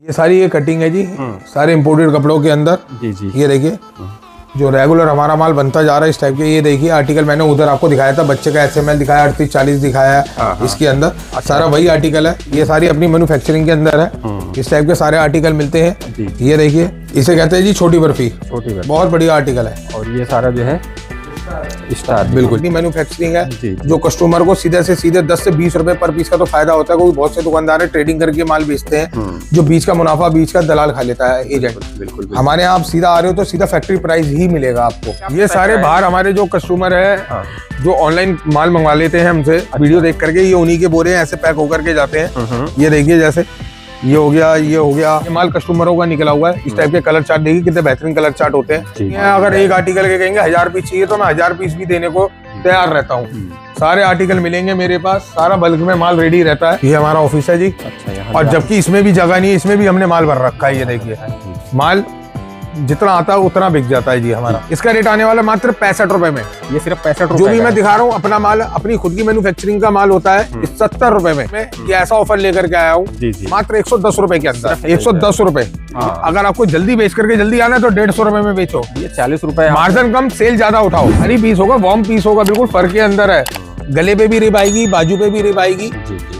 ये सारी ये कटिंग है जी, सारे इंपोर्टेड कपड़ों के अंदर। जी जी। ये देखिए जो रेगुलर हमारा माल बनता जा रहा है इस टाइप के। ये देखिए आर्टिकल मैंने उधर आपको दिखाया था, बच्चे का SML दिखाया, 38-40 दिखाया है। इसके अंदर सारा वही आर्टिकल है। ये सारी अपनी मैन्युफैक्चरिंग के अंदर है। इस टाइप के सारे आर्टिकल मिलते हैं। ये देखिए इसे कहते हैं जी छोटी बर्फी। बहुत बढ़िया आर्टिकल है। और ये सारा जो है स्टार बिल्कुल मैन्युफैक्चरिंग है। जो कस्टमर को सीधे से सीधे 10 से 20 रुपए पर पीस का तो फायदा होता है। कोई बहुत से दुकानदार है ट्रेडिंग करके माल बेचते हैं, जो बीच का मुनाफा बीच का दलाल खा लेता है, एजेंट। बिल्कुल हमारे यहाँ आप सीधा आ रहे हो तो सीधा फैक्ट्री प्राइस ही मिलेगा आपको। ये सारे बाहर हमारे जो कस्टमर है, जो ऑनलाइन माल मंगवा लेते हैं हमसे वीडियो देख करके, ये उन्हीं के बोरे ऐसे पैक होकर के जाते हैं। ये देखिए जैसे ये हो गया, ये हो गया, ये माल कस्टमरों का निकला हुआ है। इस टाइप के कलर चार्ट देखिए कितने बेहतरीन कलर चार्ट होते हैं। अगर एक आर्टिकल के कहेंगे 1000 पीस चाहिए तो मैं 1000 पीस भी देने को तैयार रहता हूँ। सारे आर्टिकल मिलेंगे मेरे पास, सारा बल्क में माल रेडी रहता है। ये हमारा ऑफिस है जी। और जबकि इसमें भी जगह नहीं है, इसमें भी हमने माल भर रखा है। ये देखिए माल जितना आता है उतना बिक जाता है जी हमारा। इसका रेट आने वाला मात्र 65 रुपए में। ये सिर्फ 65 रुपए। जो भी मैं दिखा रहा हूँ अपना माल, अपनी खुद की मैन्युफैक्चरिंग का माल होता है 70 रुपए में। मैं ये ऐसा ऑफर लेकर के आया हूँ मात्र 110 रुपए के अंदर। 110 रुपए। अगर आपको जल्दी बेच करके जल्दी आना है तो 150 रुपए में बेचो। ये 40 रुपए मार्जिन कम, सेल ज्यादा उठाओ। हरी पीस होगा, वार्म पीस होगा, बिल्कुल फर के अंदर है। गले पे भी रिब आएगी, बाजू पे भी रिब आएगी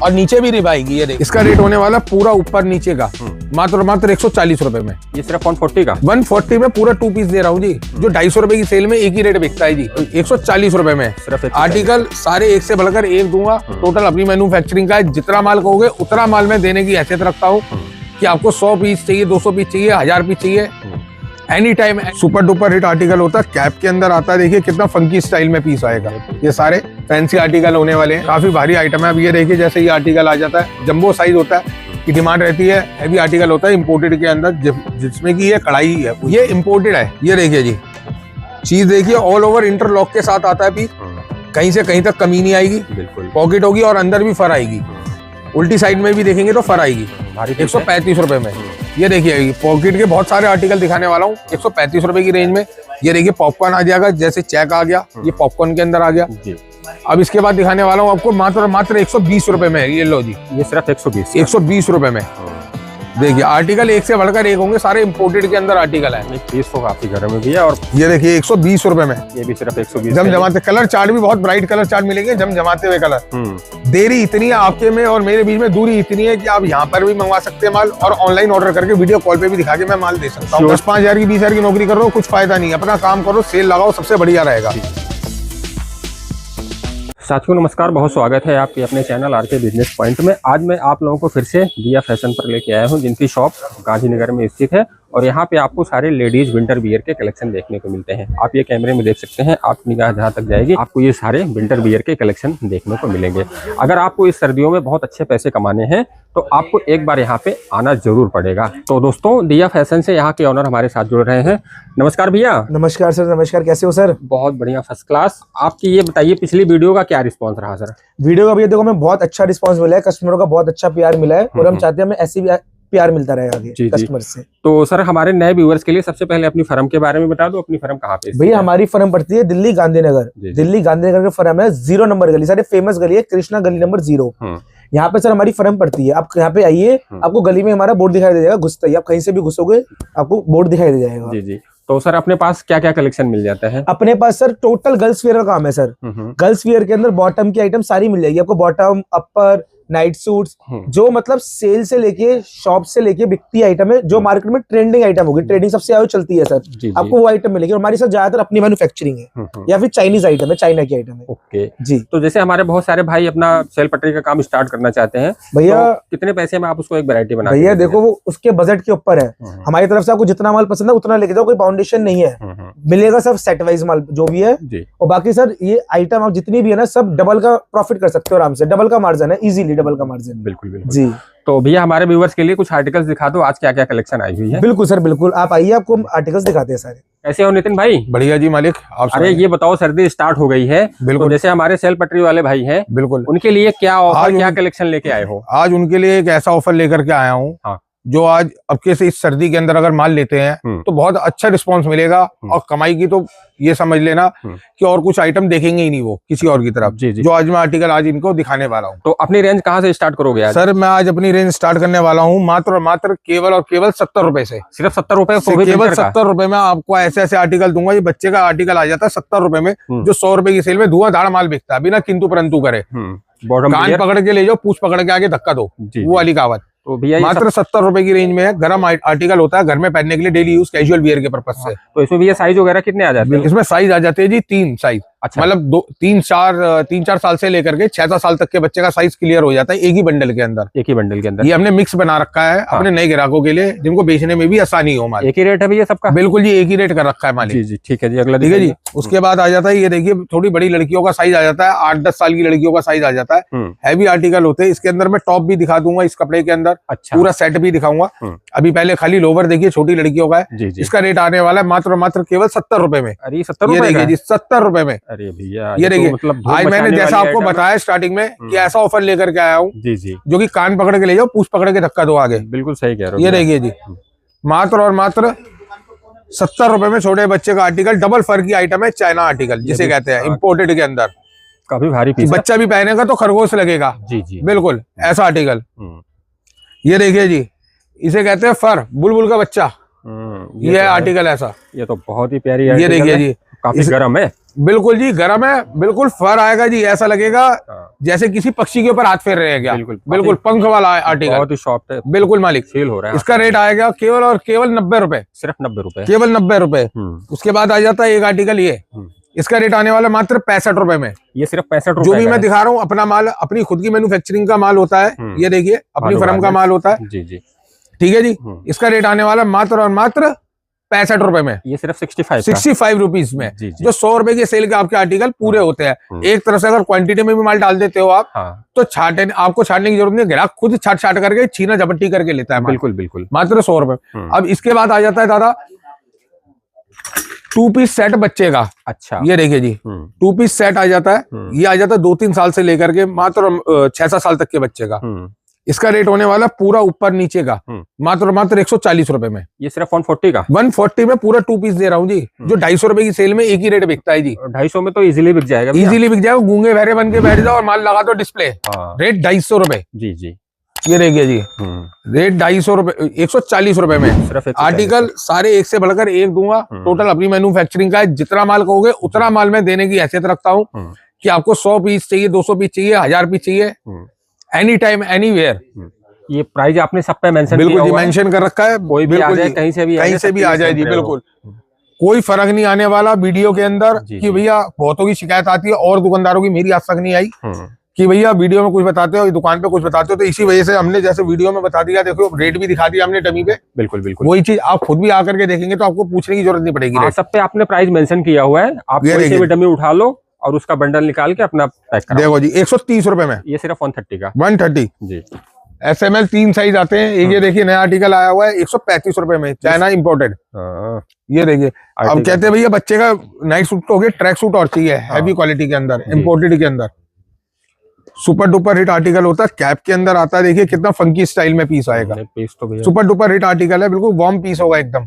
और नीचे भी रिब आएगी। ये इसका रेट होने वाला पूरा ऊपर नीचे का मात्र 140 रुपए में। ये सिर्फ 140 का। 140 में पूरा 2 पीस दे रहा हूँ जी। जो 250 रुपए की सेल में एक ही रेट बिकता है जी, 140 रुपए में सिर्फ आर्टिकल। सारे एक से बढ़कर एक दूंगा। टोटल अपनी मैन्युफैक्चरिंग का है। जितना माल कहोगे उतना माल मैं देने की हैसियत रखता हूँ कि आपको 100 पीस चाहिए, 200 पीस चाहिए, 1000 पीस चाहिए, any time. Super duper hit article होता है। कैप के अंदर आता है, देखिए कितना फंकी स्टाइल में पीस आएगा। ये सारे फैंसी आर्टिकल होने वाले हैं, काफी भारी आइटम है। अब ये देखिए जैसे ये आर्टिकल आ जाता है, जंबो साइज होता है की डिमांड रहती है। हैवी आर्टिकल होता है इम्पोर्टेड के अंदर, जिसमें की ये कढ़ाई है, ये इम्पोर्टेड है। ये देखिए जी चीज देखिए ऑल ओवर इंटरलॉक के साथ आता है पीस। कहीं से कहीं तक कमी नहीं आएगी। बिल्कुल पॉकेट होगी और अंदर भी फर आएगी। उल्टी साइड में भी देखेंगे तो फर आएगी। 135 रुपए में। ये देखिए पॉकेट के बहुत सारे आर्टिकल दिखाने वाला हूँ 135 रुपए की रेंज में। ये देखिए पॉपकॉर्न आ जाएगा, जैसे चेक आ गया, ये पॉपकॉर्न के अंदर आ गया। अब इसके बाद दिखाने वाला हूँ आपको मात्र 120 रुपए में। ये लो जी, ये सिर्फ 120 रुपए में। देखिए आर्टिकल एक से बढ़कर एक होंगे, सारे इंपोर्टेड के अंदर आर्टिकल है। पीस तो काफी गर्म में भी है। और ये देखिए 120 रुपए में। ये भी सिर्फ 120। जमजमाते कलर चार्ट भी बहुत ब्राइट कलर चार्ट मिलेंगे, जमजमाते हुए कलर। देरी इतनी है आपके में और मेरे बीच में दूरी इतनी है कि आप यहाँ पर भी मंगवा सकते हैं माल, और ऑनलाइन ऑर्डर करके वीडियो कॉल पे भी दिखा के मैं माल दे सकता हूँ। 10-5 की 20 की नौकरी कर रहा हूँ, कुछ फायदा नहीं। अपना काम करो, सेल लगाओ, सबसे बढ़िया रहेगा। साथियों नमस्कार, बहुत स्वागत है आपके अपने चैनल आरके बिजनेस पॉइंट में। आज मैं आप लोगों को फिर से दिया फैशन पर लेके आया हूं, जिनकी शॉप गांधीनगर में स्थित है। और यहाँ पे आपको सारे लेडीज विंटर वियर के कलेक्शन देखने को मिलते हैं। आप ये कैमरे में देख सकते हैं, आप निगाह जहाँ तक जाएगी आपको ये सारे विंटर वियर के कलेक्शन देखने को मिलेंगे। अगर आपको इस सर्दियों में बहुत अच्छे पैसे कमाने हैं तो आपको एक बार यहाँ पे आना जरूर पड़ेगा। तो दोस्तों दिया फैशन से यहाँ के ऑनर हमारे साथ जुड़ रहे हैं। नमस्कार भैया। नमस्कार सर। नमस्कार, कैसे हो सर? बहुत बढ़िया, फर्स्ट क्लास। आपकी ये बताइए पिछली वीडियो का क्या रिस्पॉन्स रहा सर? वीडियो का भैया देखो हमें बहुत अच्छा रिस्पांस मिला है, कस्टमरों का बहुत अच्छा प्यार मिला है और हम चाहते हैं हमें ऐसी भी प्यार मिलता रहेगा आगे कस्टमर से। तो सर हमारे नए व्यूअर्स के लिए सबसे पहले अपनी फर्म के बारे में बता दो। अपनी फर्म कहाँ पे? भैया हमारी फर्म पड़ती है दिल्ली गांधीनगर। दिल्ली गांधीनगर का फर्म है, 0 नंबर गली, सारे फेमस गली है, कृष्णा गली नंबर 0। यहाँ पे सर हमारी फर्म पड़ती है। आप यहाँ पे आइए, आपको गली में हमारा बोर्ड दिखाई दे जाएगा। घुसते ही आप कहीं से भी घुसोगे आपको बोर्ड दिखाई दे जाएगा। जी जी। तो सर अपने पास क्या क्या कलेक्शन मिल जाता है? अपने पास सर टोटल गर्ल्स वेयर का काम है सर। गर्ल्स वेयर के अंदर बॉटम की आइटम सारी मिल जाएगी आपको। बॉटम, अपर, नाइट सूट्स, जो मतलब सेल से लेके शॉप से लेके बिकती आइटम है, जो मार्केट में ट्रेंडिंग आइटम होगी, ट्रेंडिंग सबसे ज्यादा चलती है सर, आपको वो आइटम मिलेगी। हमारी सर ज्यादातर अपनी मैन्युफैक्चरिंग है या फिर चाइनीज आइटम है, चाइना की आइटम है। ओके जी। तो जैसे हमारे बहुत सारे भाई अपना सेल पटरी का काम स्टार्ट करना चाहते हैं भैया, तो कितने पैसे में आप उसको एक वैरायटी बना? भैया देखो वो उसके बजट के ऊपर है। हमारी तरफ से आपको जितना माल पसंद है उतना लेके जाओ, कोई बाउंडेशन नहीं है, मिलेगा सब सेट वाइज माल जो भी है। और बाकी सर ये आइटम आप जितनी भी है ना, सब डबल का प्रॉफिट कर सकते हो आराम से। डबल का मार्जिन है, इजीली डबल का मार्जिन। बिल्कुल जी। तो भैया हमारे व्यूअर्स के लिए कुछ आर्टिकल्स दिखा दो, आज क्या क्या कलेक्शन आई हुई है। बिल्कुल सर, बिल्कुल आप आइए, आपको आर्टिकल्स दिखाते हैं सारे। कैसे हो नितिन भाई? बढ़िया जी मालिक। आप अरे ये बताओ, सर्दी स्टार्ट हो गई है, बिल्कुल। तो जैसे हमारे सेल पटरी वाले भाई हैं, बिल्कुल, उनके लिए क्या ऑफर, क्या कलेक्शन लेके आए हो? आज उनके लिए एक ऐसा ऑफर लेकर के आया हूँ जो आज अब के से इस सर्दी के अंदर अगर माल लेते हैं तो बहुत अच्छा रिस्पांस मिलेगा और कमाई की तो ये समझ लेना कि और कुछ आइटम देखेंगे ही नहीं वो किसी और की तरफ। जी जी। जो आज मैं आर्टिकल आज इनको दिखाने वाला हूँ। तो अपनी रेंज कहाँ से स्टार्ट करोगे आज? सर मैं आज अपनी रेंज स्टार्ट करने वाला हूँ मात्र और मात्र केवल और केवल 70 रुपए से। सिर्फ 70 रुपए? केवल 70 रुपए में आपको ऐसे ऐसे आर्टिकल दूंगा। ये बच्चे का आर्टिकल आ जाता है 70 रुपए में, जो 100 रुपए की सेल में धुआंधार माल बिकता है बिना किंतु परंतु करे। कान पकड़ के ले जाओ, पूछ पकड़ के आगे धक्का दो, वो वाली कहावत। तो भैया मात्र 70 रुपए की रेंज में है। गर्म आर्टिकल होता है घर में पहनने के लिए, डेली यूज कैजुअल वियर के पर्पज से। तो इसमें भैया साइज वगैरह कितने आ जाते हैं? इसमें साइज आ जाते हैं जी 3 साइज। अच्छा। मतलब 3-4 साल से लेकर के 6-7 साल तक के बच्चे का साइज क्लियर हो जाता है एक ही बंडल के अंदर। एक ही बंडल के अंदर? ये हमने मिक्स बना रखा है अपने नए ग्राहकों के लिए, जिनको बेचने में भी आसानी हो। माल एक ही रेट है भैया सबका? बिल्कुल जी, एक ही रेट कर रखा है मालिक। जी जी ठीक है जी। अगला ठीक है जी। उसके बाद आ जाता है, ये देखिए थोड़ी बड़ी लड़कियों का साइज आ जाता है, 8-10 साल की लड़कियों का साइज आ जाता है। हैवी आर्टिकल होते हैं। इसके अंदर मैं टॉप भी दिखा दूंगा इस कपड़े के अंदर। अच्छा। पूरा सेट भी दिखाऊंगा। अभी पहले खाली लोवर देखिए, छोटी लड़कियों का है। इसका रेट आने वाला है मात्र मात्र केवल 70 रुपए में। अरे 70 रुपए? ये देखिए जी 70 रुपए में। अरे भैया ये देखिए, मतलब आज मैंने जैसा आपको बताया स्टार्टिंग में कि ऐसा ऑफर लेकर के आया हूँ जी जी, जो कि कान पकड़ के ले जाओ, पूछ पकड़ के धक्का दो आगे। बिल्कुल सही कह रहे हो। ये देखिए जी, मात्र और मात्र 70 रुपए में छोटे बच्चे का आर्टिकल, डबल फर की आइटम है, चाइना आर्टिकल जिसे कहते हैं, इम्पोर्टेड के अंदर। काफी भारी पीस, बच्चा भी पहनेगा तो खरगोश लगेगा। जी जी बिल्कुल ऐसा आर्टिकल। ये देखिए जी, इसे कहते हैं फर, बुलबुल का बच्चा। ये आर्टिकल ऐसा। ये तो बहुत ही प्यारी। ये देखिए जी, काफी गर्म है। बिल्कुल जी गर्म है, बिल्कुल फर आएगा जी, ऐसा लगेगा जैसे किसी पक्षी के ऊपर हाथ फेर रहे हैं क्या। बिल्कुल पंख वाला आर्टिकल, बहुत ही सॉफ्ट है। बिल्कुल मालिक, सेल हो रहा है। इसका रेट आएगा केवल और केवल 90 रुपए। सिर्फ 90 रुपए? केवल 90 रुपए। उसके बाद आ जाता है एक आर्टिकल, ये इसका रेट आने वाला मात्र 65 रुपए में। ये सिर्फ 65 रुपए? जो भी मैं दिखा रहा हूँ अपना माल, अपनी खुद की मैन्युफैक्चरिंग का माल होता है। ये देखिए अपनी फर्म का माल होता है। जी जी ठीक है जी। इसका रेट आने वाला मात्र और मात्र 65 रुपए में। ये सिर्फ 65 रुपीज में। जी जी। जो 100 रुपए के सेल के आपके आर्टिकल पूरे होते हैं। एक तरह से अगर क्वांटिटी में भी माल डाल देते हो आप, तो आपको छाटने की जरूरत नहीं, ग्राहक खुद छाट करके छीना झपट्टी करके लेता है। बिल्कुल बिल्कुल। मात्र 100 रुपए। अब इसके बाद आ जाता है दादा 2 पीस सेट बच्चे का। अच्छा। ये देखिए जी, 2 पीस सेट आ जाता है। ये आ जाता है 2-3 साल से लेकर के मात्र 6-7 साल तक के बच्चे का। इसका रेट होने वाला पूरा ऊपर नीचे का मात्र 140 रुपए में। ये सिर्फ 140 का? 140 में पूरा 2 पीस दे रहा हूँ जी, जो 250 रुपए की सेल में एक ही रेट बिकता है जी। 250 में तो इजीली बिक जाएगा। इजीली बिक जाएगा, गूंगे बहरे बन के बैठ जाओ और माल लगा दो डिस्प्ले। रेट 250 रुपए। जी जी। ये देखिए जी, रेट 250 रुपए, 140 रुपए में आर्टिकल सारे एक से बढ़कर एक दूंगा। टोटल अपनी मैन्युफैक्चरिंग का है। जितना माल कहोगे उतना माल मैं देने की हैसियत रखता हूँ कि आपको 100 पीस चाहिए, 200 पीस चाहिए, 1000 पीस चाहिए, एनी टाइम एनीवेयर। ये प्राइस आपने सब पे मेंशन बिल्कुल जी मेंशन कर रखा है। कोई भी आ जाए, कहीं से भी आ जाए जी, बिल्कुल कोई फर्क नहीं आने वाला वीडियो के अंदर कि भैया बहुतों की शिकायत आती है और दुकानदारों की, मेरी आज तक नहीं आई कि भैया वीडियो में कुछ बताते हो, दुकान पे कुछ बताते हो। तो इसी वजह से हमने जैसे वीडियो में बता दिया, देखो रेट भी दिखा दिया हमने डमी पे। बिल्कुल बिल्कुल। वही चीज आप खुद भी आकर के देखेंगे तो आपको पूछने की जरूरत नहीं पड़ेगी। सब पे आपने प्राइस मेंशन किया हुआ है। आप कोई से भी डमी उठा लो और उसका बंडल निकाल के अपना पैक करो। देखो जी 130 रुपए में। ये सिर्फ 130 का? 130 जी। SML 3 साइज आते हैं। एक ये देखिए नया आर्टिकल आया हुआ है 135 रुपए में, चाइना इम्पोर्टेड। ये देखिए, अब कहते हैं भैया बच्चे का नाइट सूट तो हो गया, ट्रैक सूट और चाहिए हैवी क्वालिटी के अंदर, इम्पोर्टेड के अंदर। सुपर डुपर हिट आर्टिकल होता है, कैप के अंदर आता है। देखिए कितना फंकी स्टाइल में पीस आएगा। पीस तो सुपर डुपर हिट आर्टिकल है, बिल्कुल वार्म पीस होगा एकदम।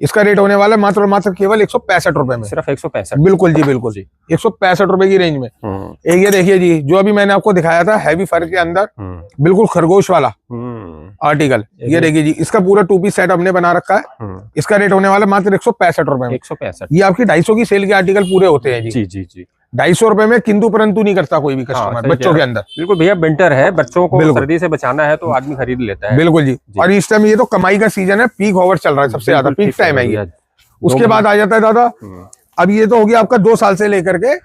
इसका रेट होने वाला मात्र और मात्र केवल 165 रुपए में। सिर्फ 165? बिल्कुल जी, बिल्कुल जी। 165 रुपए की रेंज में। एक ये देखिए जी, जो अभी मैंने आपको दिखाया था हैवी फर के अंदर, बिल्कुल खरगोश वाला आर्टिकल। ये देखिए जी, इसका पूरा 2 पीस सेट हमने बना रखा है। इसका रेट होने वाला मात्र 165 रुपए में। 165? ये आपकी 250 की सेल के आर्टिकल पूरे होते हैं जी। जी जी। 250 रुपए में किंतु परंतु नहीं करता कोई भी कस्टमर बच्चों के अंदर। बिल्कुल भैया, विंटर है, बच्चों को सर्दी से बचाना है तो आदमी खरीद लेता है। बिल्कुल जी। और इस टाइम ये तो कमाई का सीजन है, पीक ओवर चल रहा है, सबसे ज्यादा पीक टाइम है ये। उसके बाद आ जाता है दादा, अब ये तो हो गया आपका 2 साल से लेकर के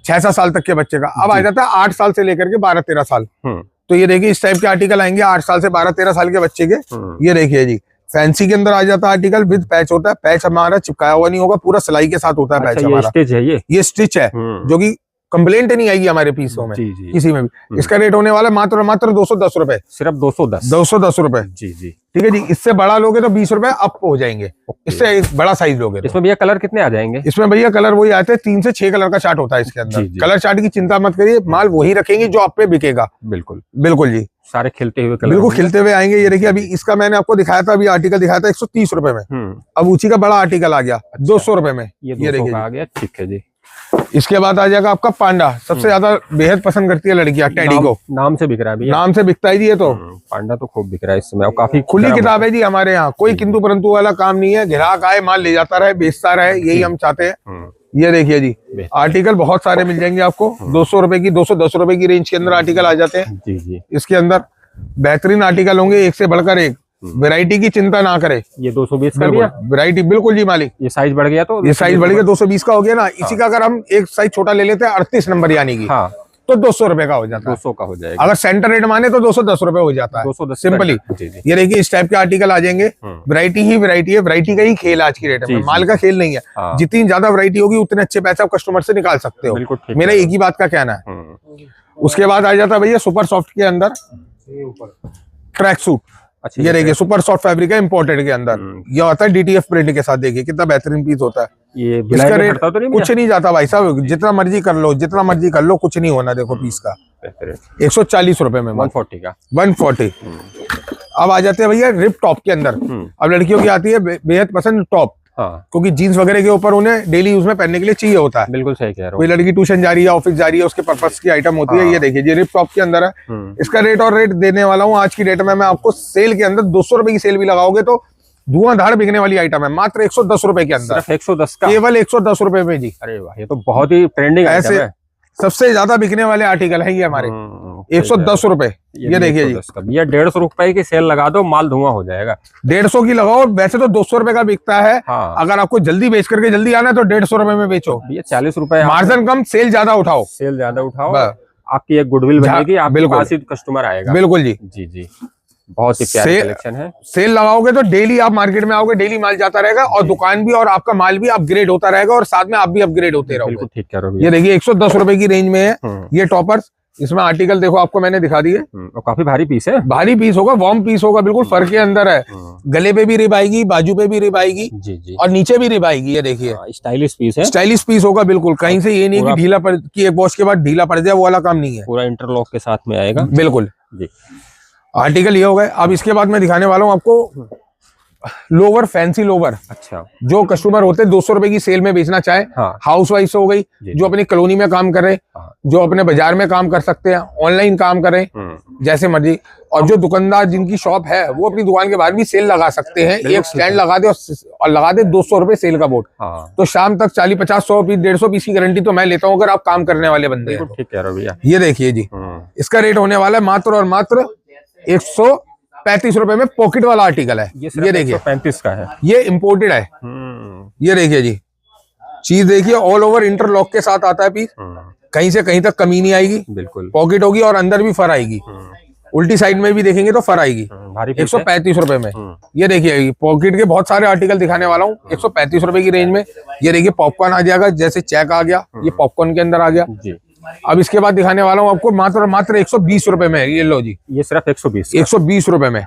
6-7 साल तक के बच्चे का। अब आ जाता है 8 साल से लेकर के 12-13 साल। तो ये देखिए इस टाइप के आर्टिकल आएंगे 8 साल से 12-13 साल के बच्चे के। ये देखिए जी, फैंसी के अंदर आ जाता है आर्टिकल, विद पैच होता है। पैच हमारा चिपकाया हुआ नहीं होगा, पूरा सिलाई के साथ होता है पैच हमारा। स्टिच है ये स्टिच है, जो कि कंप्लेंट नहीं आएगी हमारे पीसों में किसी में भी। इसका रेट होने वाला मात्र 210 रुपए। सिर्फ 210? 210 रुपए। जी जी। ठीक है जी। इससे बड़ा लोगे तो 20 रुपए अप हो जाएंगे, इससे एक बड़ा साइज लोगे तो। इसमें भैया कलर कितने आ जाएंगे? इसमें भैया कलर वही आते हैं, 3 से 6 कलर का चार्ट होता है इसके अंदर। कलर चार्ट की चिंता मत करिए, माल वही रखेंगे जो आप पे बिकेगा। बिल्कुल बिल्कुल जी, सारे खिलते हुए कलर, बिल्कुल खिलते हुए आएंगे। ये देखिए, अभी इसका मैंने आपको दिखाया था, अभी आर्टिकल दिखाया था 130 रुपए में, अब उसी का बड़ा आर्टिकल आ गया 200 रुपए में। ये 200 का आ गया, ठीक है जी। इसके बाद आ जाएगा आपका पांडा, सबसे ज्यादा बेहद पसंद करती है लड़कियां टेडी को, नाम से बिक रहा है भैया, नाम से बिकता है जी। ये तो पांडा तो खूब बिक रहा है इस समय, और काफी खुली किताब है जी हमारे यहाँ, कोई किंतु परंतु वाला काम नहीं है। ग्राहक आए, माल ले जाता रहे, बेचता रहे, यही हम चाहते हैं। ये देखिए जी, आर्टिकल बहुत सारे मिल जाएंगे आपको 200 रुपए की, 210 रुपए की रेंज के अंदर आर्टिकल आ जाते हैं जी जी। इसके अंदर बेहतरीन आर्टिकल होंगे, एक से बढ़कर एक। वैरायटी की चिंता ना करे। ये 220 का भैया, वैरायटी बिल्कुल जी मालिक। ये साइज बढ़ गया तो, ये साइज बढ़ गया 220 का हो गया ना। इसी का अगर हम एक साइज छोटा ले लेते हैं 38 नंबर यानी कि, हाँ, तो 200 रुपए का हो जाता है। 200 का हो जाएगा। अगर सेंटर रेट माने तो 210 रुपए हो जाता है, 210 सिंपली। ये देखिए, इस टाइप के आर्टिकल आ जाएंगे। वैरायटी ही वैरायटी है, वैरायटी का ही खेल आज की रेट में, माल का खेल नहीं है। जितनी ज्यादा वैरायटी होगी उतने अच्छे पैसे आप कस्टमर से निकाल सकते हो, मेरा एक ही बात का कहना है। उसके बाद आ जाता है भैया सुपर सॉफ्ट के अंदर ट्रैक सूट। अच्छा, ये देखिए सुपर सॉफ्ट फैब्रिक है, इम्पोर्टेड के अंदर। ये आता है DTF प्रिंट के साथ, देखिए कितना बेहतरीन पीस होता है। ये इसका रेट तो कुछ नहीं जाता भाई साहब, जितना मर्जी कर लो, जितना मर्जी कर लो, कुछ नहीं होना। देखो पीस का 140 रुपए में 140 का 140। अब आ जाते हैं भैया रिप टॉप के अंदर। अब लड़कियों की आती है बेहद पसंद टॉप, क्योंकि जीन्स वगैरह के ऊपर उन्हें डेली यूज में पहनने के लिए चाहिए होता है। बिल्कुल सही कह रहा हूं। कोई लड़की ट्यूशन जा रही है, ऑफिस जा रही है, उसके पर्पस की आइटम होती है। ये देखिए, ये रिप टॉप के अंदर है। इसका रेट और रेट देने वाला हूँ आज की डेट में मैं आपको। सेल के अंदर 200 रुपए की सेल भी लगाओगे तो धुआंधार बिकने वाली आइटम है, मात्र 110 रुपए के अंदर। 110 का, केवल 110 रुपए में जी। अरे वाह, ये तो बहुत ही ट्रेंडिंग आइटम है। सबसे ज्यादा बिकने वाले आर्टिकल है ये हमारे। 110 रुपए। ये देखिए जी, ये 150 रुपए की सेल लगा दो, माल धुआं हो जाएगा। 150 की लगाओ, वैसे तो 200 रुपए का बिकता है। अगर आपको जल्दी बेच करके जल्दी आना है तो 150 रुपए में बेचो। ये 40 रुपए मार्जिन कम, सेल ज्यादा उठाओ। सेल ज्यादा उठाओ, आपकी एक गुडविल बनेगी, आपके पास ही कस्टमर आएगा। बिल्कुल जी जी जी, बहुत ही प्यारी कलेक्शन है। सेल लगाओगे तो डेली आप मार्केट में आओगे, डेली माल जाता रहेगा, और दुकान भी और आपका माल भी अपग्रेड होता रहेगा, और साथ में आप भी अपग्रेड होते रहोगे। बिल्कुल ठीक कह रहे हो। ये देखिए 110 रुपए की रेंज में है ये टॉपर्स। इसमें आर्टिकल देखो आपको मैंने दिखा दिए, और काफी भारी पीस है। भारी पीस होगा, वार्म पीस होगा, बिल्कुल फर के अंदर है। गले पे भी रिब आएगी, बाजू पे भी रिब आएगी जी जी, और नीचे भी रिब आएगी। ये देखिए स्टाइलिश पीस है, स्टाइलिश पीस होगा बिल्कुल। कहीं से ये नहीं कि ढीला पड़, कि एक वॉश के बाद ढीला पड़ जाए, वो वाला काम नहीं है। पूरा इंटरलॉक के साथ में आएगा। बिल्कुल जी। आर्टिकल ये हो गए। अब इसके बाद मैं दिखाने वाला हूँ आपको लोवर, फैंसी लोवर। अच्छा, जो कस्टमर होते हैं 200 रुपए की सेल में बेचना चाहे, हाउस वाइफ हो गई, जो अपनी कॉलोनी में काम कर रहे, जो अपने बाजार में काम कर सकते हैं, ऑनलाइन काम करें, जैसे मर्जी। और जो दुकानदार जिनकी शॉप है, वो अपनी दुकान के बाहर भी सेल लगा सकते हैं। एक स्टैंड लगा दे और लगा दे 200 रुपए सेल का बोर्ड, तो शाम तक 40, 50, 100 पीस, 150 पीस की गारंटी तो मैं लेता हूँ, अगर आप काम करने वाले बंदे हैं। ठीक कह रहे हो भैया। ये देखिए जी, इसका रेट होने वाला है मात्र और मात्र 135 रुपए में। पॉकेट वाला आर्टिकल है। ये देखिए 135 का है, ये इम्पोर्टेड है। ये देखिए जी, चीज देखिए, ऑल ओवर इंटरलॉक के साथ आता है पीस, कहीं से कहीं तक कमी नहीं आएगी। बिल्कुल पॉकेट होगी और अंदर भी फर आएगी, उल्टी साइड में भी देखेंगे तो फर आएगी। 135 रुपए में। ये देखिए पॉकेट के बहुत सारे आर्टिकल दिखाने वाला हूँ 135 रुपए की रेंज में। ये देखिए पॉपकॉर्न आ जाएगा, जैसे चेक आ गया, ये पॉपकॉर्न के अंदर आ गया जी। अब इसके बाद दिखाने वाला हूँ आपको मात्र और मात्र 120 रुपए में। ये लो जी, ये सिर्फ 120 रुपए में।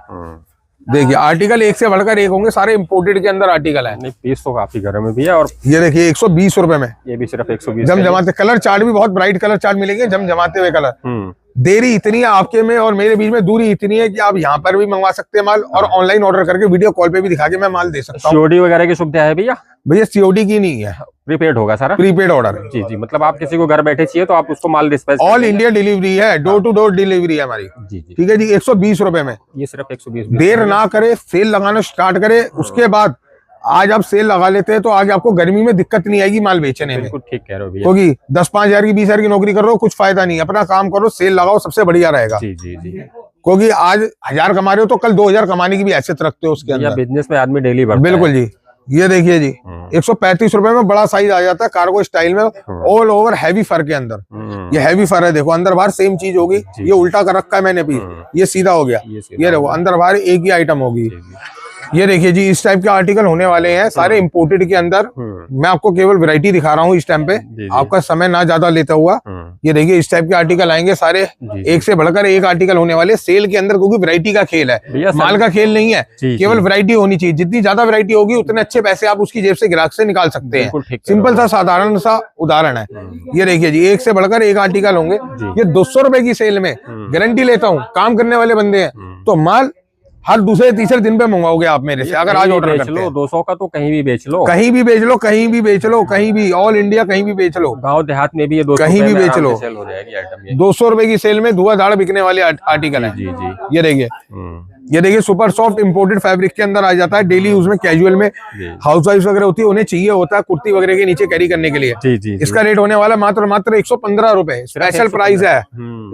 देखिए आर्टिकल एक से बढ़कर एक होंगे, सारे इम्पोर्टेड के अंदर आर्टिकल है। नहीं, पीस तो काफी गर्म है भैया। और ये देखिए 120 रुपए में, ये भी सिर्फ 120। जमजमाते कलर चार्ट भी बहुत ब्राइट कलर चार्ट मिलेंगे, जमजमाते हुए कलर। देरी इतनी है आपके में और मेरे बीच में, दूरी इतनी है कि आप यहाँ पर भी मंगवा सकते हैं माल, और ऑनलाइन ऑर्डर करके वीडियो कॉल पे भी दिखा के मैं माल दे सकता हूँ। सीओडी वगैरह की सुविधा है भैया? भैया सीओडी की नहीं है, प्रीपेड होगा सारा, प्रीपेड ऑर्डर। जी जी, मतलब आप किसी को घर बैठे चाहिए तो आप उसको माल डिस्पैच। ऑल इंडिया डिलीवरी है, डोर टू डोर डिलीवरी है हमारी। जी जी, ठीक है जी, 120 रुपए में। ये सिर्फ 120। देर ना करे, सेल लगाना स्टार्ट करे, उसके बाद आज आप सेल लगा लेते हैं तो आगे आपको गर्मी में दिक्कत नहीं आएगी माल बेचने में। बिल्कुल ठीक कह रहे हो भैया, क्योंकि 10-5 हजार की 20 हजार की नौकरी कर रहे हो, कुछ फायदा नहीं। अपना काम करो, सेल लगाओ, सबसे बढ़िया रहेगा। जी जी जी, क्योंकि आज 1000 कमा रहे हो तो कल 2000 कमाने की भी हैसियत रखते हो उसके अंदर। बिजनेस में आदमी डेली बढ़ता है। बिल्कुल जी। ये देखिए जी 135 रुपए में बड़ा साइज आ जाता है, कार्गो स्टाइल में, ऑल ओवर हैवी फर के अंदर। ये हैवी फर है, देखो अंदर बाहर सेम चीज होगी। ये उल्टा कर रखा है मैंने पीस, ये सीधा हो गया। ये देखो अंदर बाहर एक ही आइटम होगी। ये देखिए जी, इस टाइप के आर्टिकल होने वाले हैं सारे इंपोर्टेड के अंदर। मैं आपको केवल वैरायटी दिखा रहा हूँ इस टाइम पे, आपका समय ना ज्यादा लेता हुआ। ये देखिए इस टाइप के आर्टिकल आएंगे सारे, एक से बढ़कर एक आर्टिकल होने वाले सेल के अंदर, क्योंकि वैरायटी का खेल है, माल का खेल नहीं है। केवल वैरायटी होनी चाहिए, जितनी ज्यादा वैरायटी होगी उतने अच्छे पैसे आप उसकी जेब से ग्राहक से निकाल सकते हैं। सिंपल सा साधारण सा उदाहरण है। ये देखिए जी, एक से बढ़कर एक आर्टिकल होंगे। ये 200 रुपए की सेल में गारंटी लेता हूँ, काम करने वाले बंदे हैं तो माल हर दूसरे तीसरे दिन पे मंगवाओगे आप मेरे से, अगर आज ऑर्डर करते हैं। 200 का तो कहीं भी बेच लो, कहीं भी बेच लो, कहीं भी बेच लो, कहीं भी, ऑल इंडिया कहीं भी बेच लो, गांव देहात में भी ये 200 कहीं भी बेच लो, सेल हो जाएगी आइटम। 200 रुपए की सेल में धुआंधार बिकने वाले आर्टिकल है। जी जी, ये देखिए, ये देखिए सुपर सॉफ्ट इंपोर्टेड फैब्रिक के अंदर आ जाता है। डेली यूज में, कैजुअल में हाउस वाइफ वगैरह होती है, उन्हें चाहिए होता है कुर्ती वगैरह के नीचे कैरी करने के लिए। जी जी, इसका रेट होने वाला मात्र 115 रुपए। स्पेशल प्राइस है,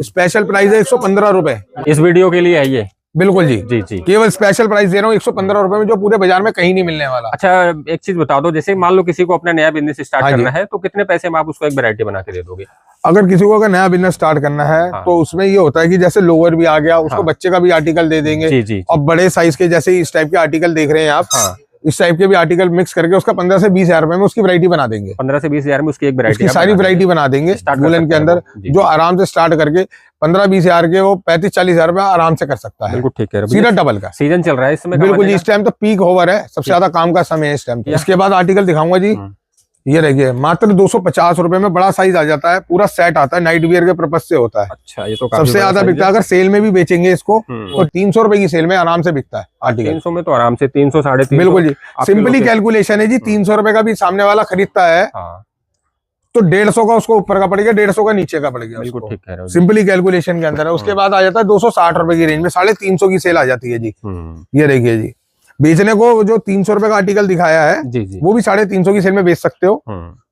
स्पेशल प्राइस है 115 रुपए इस वीडियो के लिए है ये। बिल्कुल जी जी जी, केवल स्पेशल प्राइस दे रहा हूँ 115 रुपए में, जो पूरे बाजार में कहीं नहीं मिलने वाला। अच्छा एक चीज बता दो, जैसे मान लो किसी को अपना नया बिजनेस स्टार्ट करना है तो कितने पैसे में आप उसको एक वैरायटी बना के दे दोगे? अगर किसी को अगर नया बिजनेस स्टार्ट करना है तो उसमें ये होता है कि जैसे लोअर भी आ गया, उसको बच्चे का भी आर्टिकल दे देंगे। जी जी, और बड़े साइज के जैसे इस टाइप के आर्टिकल देख रहे हैं आप, इस टाइप के भी आर्टिकल मिक्स करके उसका 15 से 20 हजार रुपए में उसकी वैरायटी बना देंगे। 15 से 20 हजार में उसकी एक वैरायटी, सारी वैरायटी बना देंगे वुलन के अंदर, जो आराम से स्टार्ट करके 15-20 हजार के वो 35-40 हजार रुपए आराम से कर सकता है। बिल्कुल ठीक है, सीधा डबल का सीजन चल रहा है इस समय। बिल्कुल जी, इस टाइम तो पीक ओवर है, सबसे ज्यादा काम का समय है इस टाइम। इसके बाद आर्टिकल दिखाऊंगा जी, ये देखिए मात्र 250 रुपए में बड़ा साइज आ जाता है, पूरा सेट आता है, नाइट वियर के पर्पज से होता है। अच्छा, ये तो सबसे ज्यादा बिकता है। अगर सेल में भी बेचेंगे इसको तो 300 रुपए की सेल में आराम से बिकता है आर्टिकल। 300 में तो आराम से 300 350। बिल्कुल जी, सिंपली कैलकुलेशन है जी। 300 रुपए का भी सामने वाला खरीदता है तो 150 का उसको ऊपर का पड़ेगा, 150 का नीचे का पड़ेगा। बिल्कुल ठीक कह रहे हो, सिंपली कैलकुलेशन के अंदर है। उसके बाद आ जाता है 260 रुपए की रेंज में 350 की सेल आ जाती है जी। ये देखिए जी, बेचने को जो 300 रुपए का आर्टिकल दिखाया है जी, वो भी 350 की सेल में बेच सकते हो।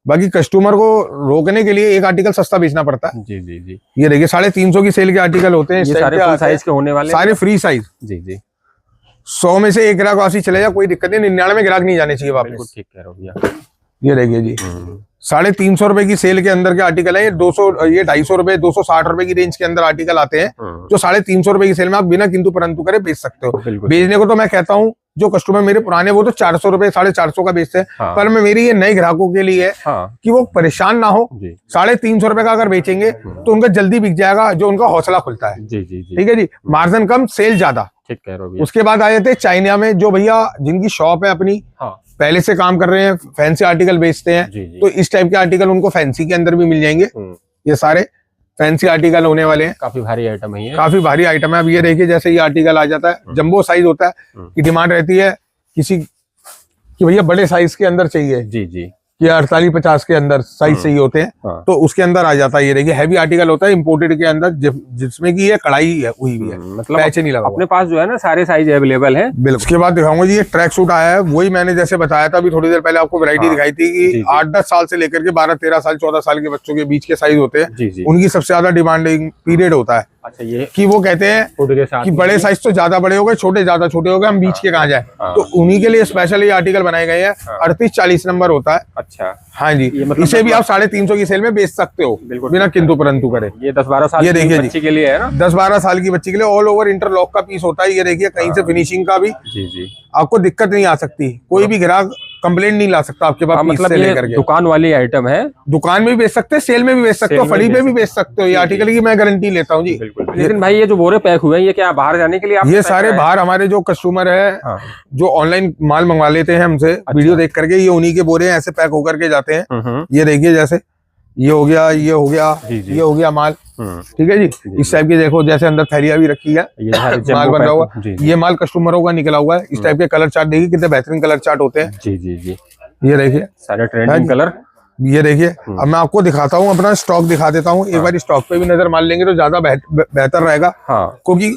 बाकी कस्टमर को रोकने के लिए एक आर्टिकल सस्ता बेचना पड़ता है। जी जी जी, ये देखिए 350 की सेल के आर्टिकल होते हैं, ये सारे फुल साइज के होने वाले, सारे फ्री साइज। जी जी, 100 में से एक ग्राहक वापसी चले जाए कोई दिक्कत नहीं, 99 ग्राहक नहीं जाने चाहिए वापस। ठीक कह रहे हो भैया। ये देखिए जी, 350 रुपए की सेल के अंदर के आर्टिकल है। ये 250 रुपए 260 रुपए की रेंज के अंदर आर्टिकल आते हैं, जो 350 रुपए की सेल में आप बिना किंतु परंतु करे बेच सकते हो। बेचने को तो मैं कहता हूँ जो कस्टमर मेरे पुराने वो तो 400 रुपए 450 का बेचते हैं, पर मैं मेरी ये नए ग्राहकों के लिए कि वो परेशान ना हो। 350 रुपए का अगर बेचेंगे तो उनका जल्दी बिक जाएगा, जो उनका हौसला खुलता है। जी जी जी, ठीक है जी, मार्जिन कम, सेल ज्यादा। ठीक कह रहे हो। उसके बाद आ जाते हैं चाइना में, जो भैया जिनकी शॉप है अपनी, पहले से काम कर रहे हैं, फैंसी आर्टिकल बेचते हैं, तो इस टाइप के आर्टिकल उनको फैंसी के अंदर भी मिल जाएंगे। ये सारे फैंसी आर्टिकल होने वाले हैं, काफी भारी आइटम है ये, काफी भारी आइटम है। अब ये देखिए, जैसे ये आर्टिकल आ जाता है, जंबो साइज होता है कि डिमांड रहती है किसी कि भैया बड़े साइज के अंदर चाहिए। जी जी, ये 48-50 के अंदर साइज चाहिए होते हैं, तो उसके अंदर आ जाता है। ये देखिए हैवी आर्टिकल होता है इंपोर्टेड के अंदर, जिसमें कि ये कढ़ाई हुई भी है, मतलब पैच नहीं लगा। अपने पास जो है ना सारे साइज अवेलेबल है। बिल्कुल। उसके बाद दिखाऊंगा जी, ये ट्रैक सूट आया है, वही मैंने जैसे बताया था अभी थोड़ी देर पहले आपको वैरायटी दिखाई थी कि 8-10 साल से लेकर के 12-13 साल 14 साल के बच्चों के बीच के साइज होते हैं, उनकी सबसे ज्यादा डिमांडिंग पीरियड होता है। अच्छा, ये कि वो कहते हैं कि बड़े साइज तो ज्यादा बड़े हो गए, छोटे ज्यादा छोटे हो गए, हम बीच के कहाँ जाए, तो उन्हीं के लिए स्पेशल ये आर्टिकल बनाए गए हैं। 38-40 नंबर होता है। अच्छा, हाँ जी, मतलब इसे भी आप 350 की सेल में बेच सकते हो बिना किंतु परंतु करे। ये 10-12 साल ये देखिए बच्ची के लिए है ना, 10-12 साल की बच्ची के लिए ऑल ओवर इंटरलॉक का पीस होता है। ये देखिए, कहीं से फिनिशिंग का भी जी जी आपको दिक्कत नहीं आ सकती, कोई भी ग्राहक कंप्लेंट नहीं ला सकता आपके पास। मतलब से लेकर के दुकान वाली आइटम है, दुकान में भी बेच सकते हैं, सेल में भी बेच सकते हो, फड़ी पे भी बेच सकते हो। ये आर्टिकल की मैं गारंटी लेता हूँ जी। लेकिन भाई ये जो बोरे पैक हुए हैं, ये क्या बाहर जाने के लिए आप? ये सारे बाहर हमारे जो कस्टमर है, जो ऑनलाइन माल मंगवा लेते हैं हमसे वीडियो देख करके, ये उन्हीं के बोरे ऐसे पैक होकर के जाते हैं। ये देखिए, जैसे ये हो गया, ये हो गया, ये हो गया माल। ठीक है जी, इस टाइप की देखो, जैसे अंदर थैलियां भी रखी है, माल बन रहा हुआ। ये माल कस्टमरों का निकला हुआ है। इस टाइप के कलर चार्ट देखिए, कितने बेहतरीन कलर चार्ट होते हैं। जी जी जी, ये देखिए सारे ट्रेंडिंग कलर। ये देखिए, अब मैं आपको दिखाता हूँ, अपना स्टॉक दिखा देता हूँ। एक बार स्टॉक पे भी नजर मार लेंगे तो ज्यादा बेहतर रहेगा, क्योंकि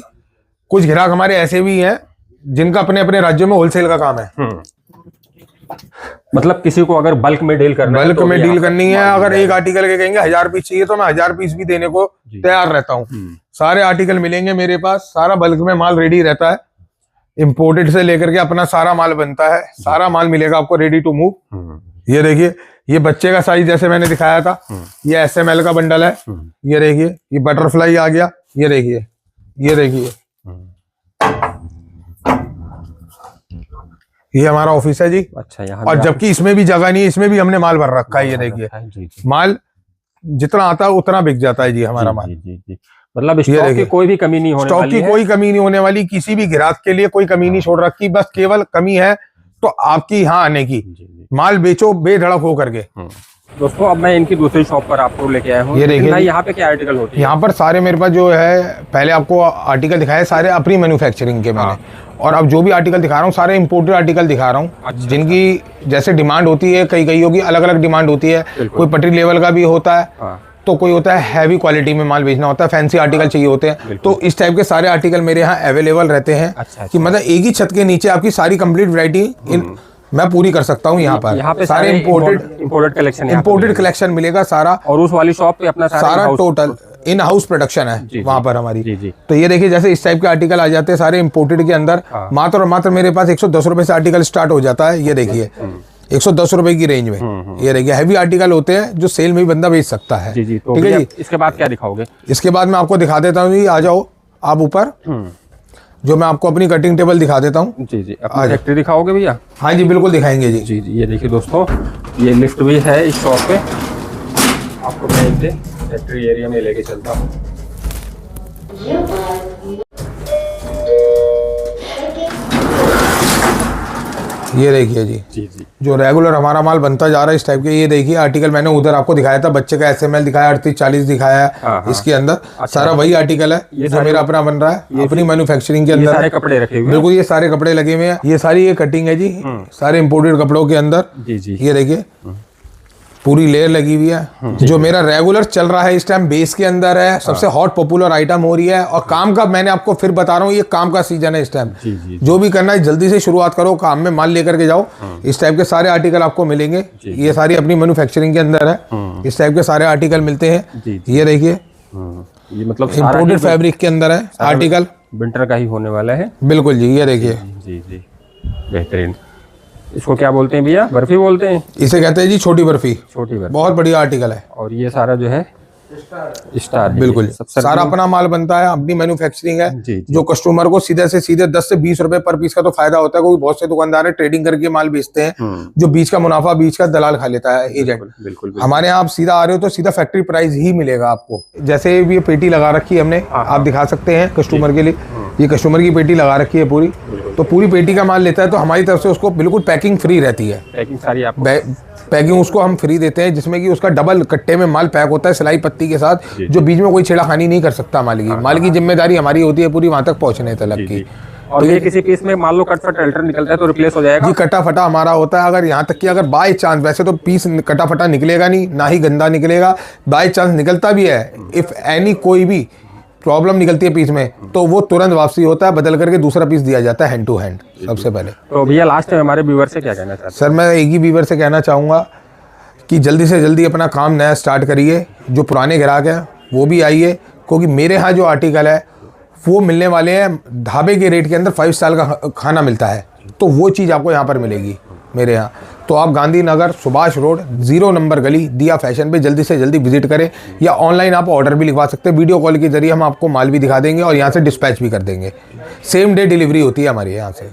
कुछ ग्राहक हमारे ऐसे भी हैं जिनका अपने अपने राज्यों में होलसेल का काम है। मतलब किसी को अगर बल्क में डील करना है, बल्क में डील करनी है, अगर एक आर्टिकल के कहेंगे 1000 पीस चाहिए, तो मैं 1000 पीस भी देने को तैयार रहता हूँ। सारे आर्टिकल मिलेंगे मेरे पास, सारा बल्क में माल रेडी रहता है। इंपोर्टेड से लेकर के अपना सारा माल बनता है, सारा माल मिलेगा आपको रेडी टू मूव। ये देखिए, ये बच्चे का साइज जैसे मैंने दिखाया था, ये SML का बंडल है। ये देखिए, ये बटरफ्लाई आ गया। ये देखिए, ये देखिए, ये हमारा ऑफिस है जी। अच्छा, यहाँ और भी जबकि इसमें भी जगह नहीं है, इसमें भी हमने माल भर रखा है। ये देखिए जी जी माल जितना आता है उतना बिक जाता है जी हमारा माल। जी जी जी। मतलब स्टॉक की कोई भी कमी नहीं होने स्टॉक वाली की है। कोई कमी नहीं होने वाली, किसी भी ग्राहक के लिए कोई कमी नहीं छोड़ रखी। बस केवल कमी है तो आपकी यहाँ आने की। जी जी। माल बेचो बेधड़क हो करके। दोस्तों अब मैं इनकी दूसरी शॉप पर आपको लेके आया हूँ। ये देखिए भाई यहाँ पे क्या आर्टिकल होती है? यहाँ पर सारे मेरे पास जो है, पहले आपको आर्टिकल दिखाए सारे अपनी मैन्युफैक्चरिंग के मैंने, और अब जो भी आर्टिकल दिखा रहा हूँ सारे इंपोर्टेड आर्टिकल दिखा रहा हूँ। जिनकी जैसे डिमांड होती है, कईयों की अलग अलग डिमांड होती है। कोई पटरी लेवल का भी होता है, तो कोई होता है हैवी क्वालिटी में माल बेचना होता है, फैंसी आर्टिकल चाहिए होते हैं। तो इस टाइप के सारे आर्टिकल मेरे यहाँ अवेलेबल रहते हैं। कि मतलब एक ही छत के नीचे आपकी सारी कंप्लीट वैरायटी मैं पूरी कर सकता हूँ। यहाँ पर सारे इंपोर्टेड कलेक्शन मिलेगा सारा। और उस वाली शॉप पे अपना सारा टोटल इन हाउस प्रोडक्शन है वहाँ पर हमारी। जी। तो ये देखिए जैसे इस टाइप के आर्टिकल आ जाते हैं सारे इंपोर्टेड के अंदर। मात्र और मात्र मेरे पास 110 रुपए से आर्टिकल स्टार्ट हो जाता है। ये देखिए 110 रुपए की रेंज में। ये देखिए हैवी आर्टिकल होते हैं जो सेल में भी बंदा बेच सकता है। जी। तो ठीक है जी। इसके बाद क्या दिखाओगे? इसके बाद मैं आपको दिखा देता हूँ जी, आ जाओ आप ऊपर, जो मैं आपको अपनी कटिंग टेबल दिखा देता हूँ। जी। अपनी फैक्ट्री दिखाओगे भैया? हाँ जी बिल्कुल दिखाएंगे जी। जी। ये देखिए दोस्तों, ये लिफ्ट भी है इस शॉप पे। आपको मैं इनके फैक्ट्री एरिया में लेके चलता हूँ। ये देखिए जी जी। जो रेगुलर हमारा माल बनता जा रहा है इस टाइप के। ये देखिए आर्टिकल मैंने उधर आपको दिखाया था, बच्चे का SML दिखाया, 38-40 दिखाया है। इसके अंदर सारा वही आर्टिकल है जो मेरा अपना बन रहा है अपनी मैन्युफैक्चरिंग के अंदर। सारे कपड़े रखे हुए? बिल्कुल, ये सारे कपड़े लगे हुए हैं। ये सारी ये कटिंग है जी, सारे इंपोर्टेड कपड़ों के अंदर। जी। ये देखिए पूरी लेयर लगी हुई है। जो मेरा रेगुलर चल रहा है इस टाइम बेस के अंदर है, सबसे हॉट पॉपुलर आइटम हो रही है। और काम का मैंने आपको फिर बता रहा हूँ, ये काम का सीजन है इस टाइम। जो भी करना है जल्दी से शुरुआत करो, काम में माल लेकर के जाओ। इस टाइप के सारे आर्टिकल आपको मिलेंगे। ये सारी अपनी मैन्युफैक्चरिंग के अंदर है। इस टाइप के सारे आर्टिकल मिलते हैं। ये देखिए ये मतलब इंपोर्टेड फैब्रिक के अंदर है आर्टिकल, विंटर का ही होने वाला है। बिल्कुल जी। ये देखिए जी बेहतरीन। इसको क्या बोलते हैं भैया? बर्फी बोलते हैं? इसे कहते हैं जी छोटी बर्फी। छोटी बर्फी, बहुत बढ़िया आर्टिकल है। और ये सारा जो है स्टार, बिल्कुल सारा अपना माल बनता है, अपनी मैन्युफैक्चरिंग है। जी। जो कस्टमर को सीधे से सीधे 10 से 20 रुपए पर पीस का तो फायदा होता है, क्योंकि बहुत से दुकानदार है ट्रेडिंग करके माल बेचते हैं, जो बीच का मुनाफा बीच का दलाल खा लेता है, एजेंट। बिल्कुल। हमारे यहाँ आप सीधा आ रहे हो तो सीधा फैक्ट्री प्राइस ही मिलेगा आपको। जैसे ये पेटी लगा रखी है हमने, आप दिखा सकते हैं कस्टमर के लिए। ये कस्टमर की पेटी लगा रखी है पूरी, तो पूरी पेटी का माल लेता है तो हमारी तरफ से उसको बिल्कुल पैकिंग फ्री रहती है। पैकिंग सारी आपको? पैकिंग उसको हम फ्री देते हैं, जिसमें कि उसका डबल कट्टे में माल पैक होता है सिलाई पत्ती के साथ, जो बीच में कोई छेड़खानी नहीं कर सकता। माल की जिम्मेदारी हमारी होती है पूरी वहां तक पहुंचने तक की। और ये किसी पीस में मान लो कट फट अल्टर निकलता है तो रिप्लेस हो जाएगा? जी कटा फटा हमारा होता है। अगर यहाँ तक कि अगर बाय चांस, वैसे तो पीस कटा फटा निकलेगा नहीं, ना ही गंदा निकलेगा, बाय चांस निकलता भी है, इफ एनी कोई भी प्रॉब्लम निकलती है पीस में, तो वो तुरंत वापसी होता है, बदल करके दूसरा पीस दिया जाता है हैंड टू हैंड सबसे पहले। तो भैया लास्ट में हमारे व्यूअर से क्या कहना चाहते हैं? सर मैं एक ही व्यूअर से कहना चाहूँगा कि जल्दी से जल्दी अपना काम नया स्टार्ट करिए। जो पुराने ग्राहक हैं वो भी आइए, क्योंकि मेरे यहाँ जो आर्टिकल है वो मिलने वाले हैं ढाबे के रेट के अंदर। 5 स्टार का खाना मिलता है, तो वो चीज़ आपको यहाँ पर मिलेगी मेरे यहाँ। तो आप गांधीनगर सुभाष रोड 0 नंबर गली दिया फैशन पे जल्दी से जल्दी विजिट करें, या ऑनलाइन आप ऑर्डर भी लिखवा सकते हैं। वीडियो कॉल के जरिए हम आपको माल भी दिखा देंगे और यहाँ से डिस्पैच भी कर देंगे। सेम डे डिलीवरी होती है हमारे यहाँ से।